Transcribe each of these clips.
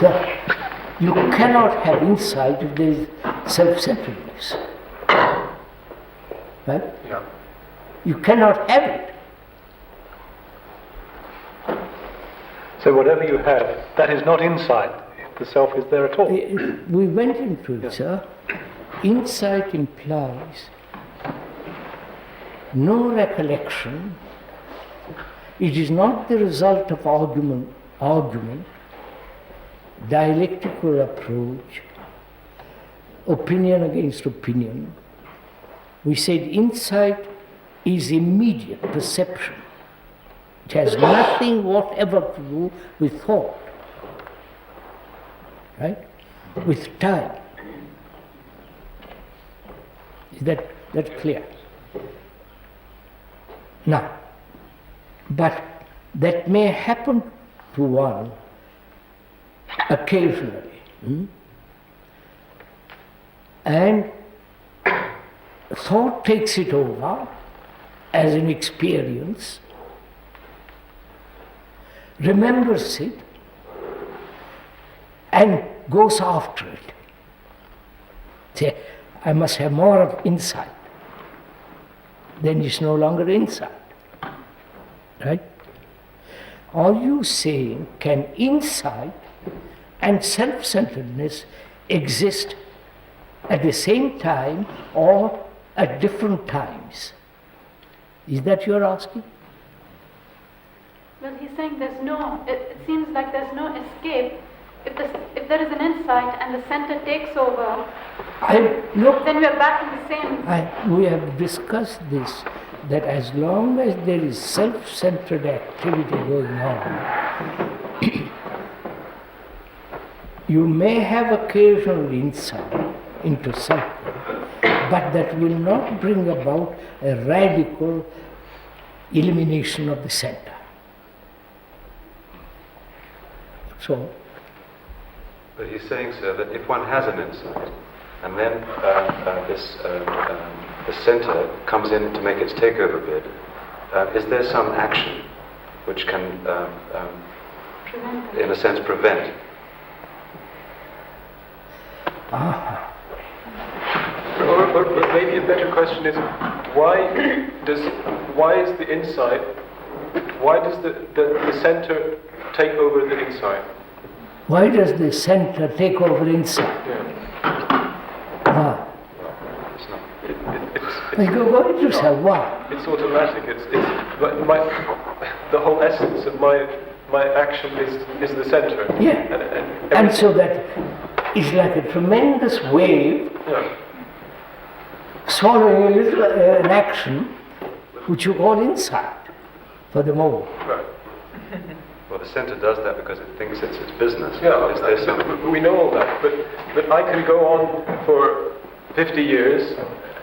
Sir, you cannot have insight if there is self-centeredness. Right? Yeah. You cannot have it. So whatever you have, that is not insight. The self is there at all. We went into it, sir. Insight implies no recollection. It is not the result of argument, dialectical approach, opinion against opinion. We said insight is immediate perception. It has nothing whatever to do with thought, right? With time. Is that clear? Now, but that may happen to one occasionally. And thought takes it over as an experience, remembers it, and goes after it. Say, I must have more of insight. Then it's no longer insight. Right? Are you saying, can insight and self-centeredness exist at the same time or at different times? Is that you're asking? Well, he's saying it seems like there's no escape. If there is an insight and the center takes over, then we're back in the same. We have discussed this, that as long as there is self-centered activity going on, you may have occasional insight into something, but that will not bring about a radical elimination of the center. So, but he's saying, sir, that if one has an insight, and then the centre comes in to make its takeover bid, is there some action which can, in a sense, prevent? Or maybe a better question is, why is the insight? Why does the centre take over the insight? Why does the center take over insight? Why? Go into yourself. Why? It's automatic. The whole essence of my action is the center. Yeah. And so that is like a tremendous wave, swallowing a little an action which you call insight for the moment. Right. Well, the centre does that because it thinks it's its business. Yeah, we know all that, but I can go on for 50 years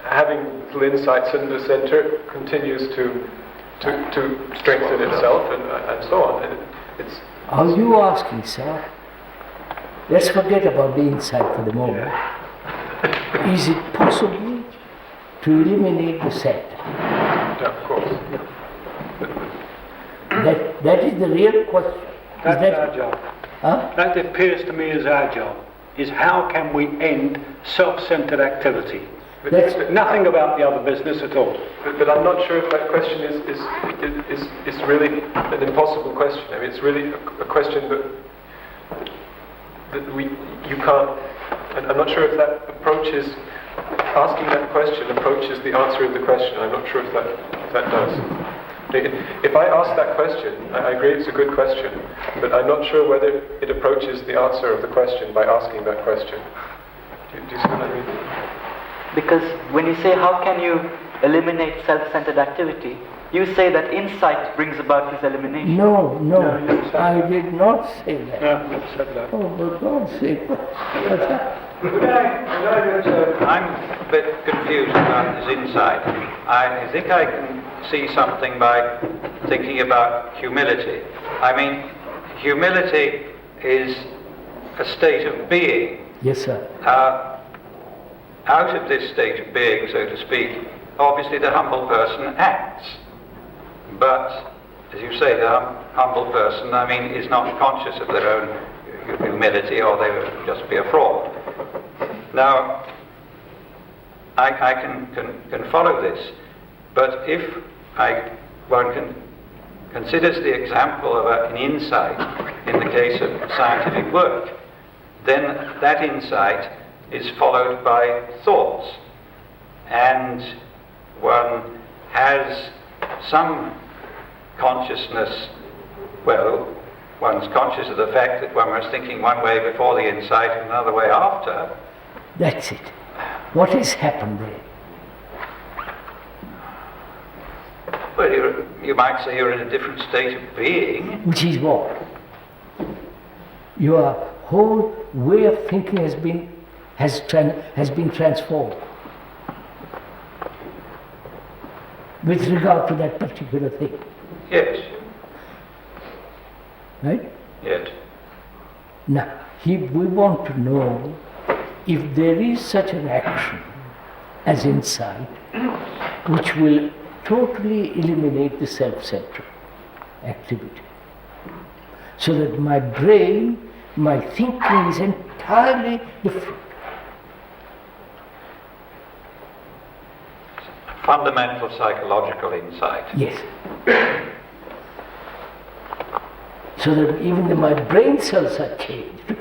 having little insights, and the centre continues to strengthen itself and so on. And it's Are you asking, sir? Let's forget about the insight for the moment. Is it possible to eliminate the center? Yeah, of course. That is the real question. That's our job. Huh? That appears to me as our job, is how can we end self-centered activity? Nothing about the other business at all. But I'm not sure if that question is really an impossible question. I mean, it's really a question that you can't. I'm not sure if that approaches asking that question approaches the answer of the question. I'm not sure if that does. If I ask that question, I agree it's a good question, but I'm not sure whether it approaches the answer of the question by asking that question. Do you see what I mean? Because when you say how can you eliminate self-centered activity, you say that insight brings about this elimination. No, I did not say that. No, never said that. Oh, for God's sake, what's that? I'm a bit confused about his insight. I think I can see something by thinking about humility. I mean, humility is a state of being. Yes, sir. Out of this state of being, so to speak, obviously the humble person acts. But, as you say, the humble person, I mean, is not conscious of their own humility or they would just be a fraud. Now, I can follow this, but if one considers the example of an insight in the case of scientific work, then that insight is followed by thoughts, and one has some consciousness, well, one's conscious of the fact that one was thinking one way before the insight and another way after. That's it. What has happened there? Well, you might say you're in a different state of being. Which is what? Your whole way of thinking has been transformed with regard to that particular thing. Yes. Right? Yes. Now, we want to know if there is such an action as insight which will totally eliminate the self-centered activity. So that my brain, my thinking is entirely different. Fundamental psychological insight. Yes. So that even my brain cells are changed.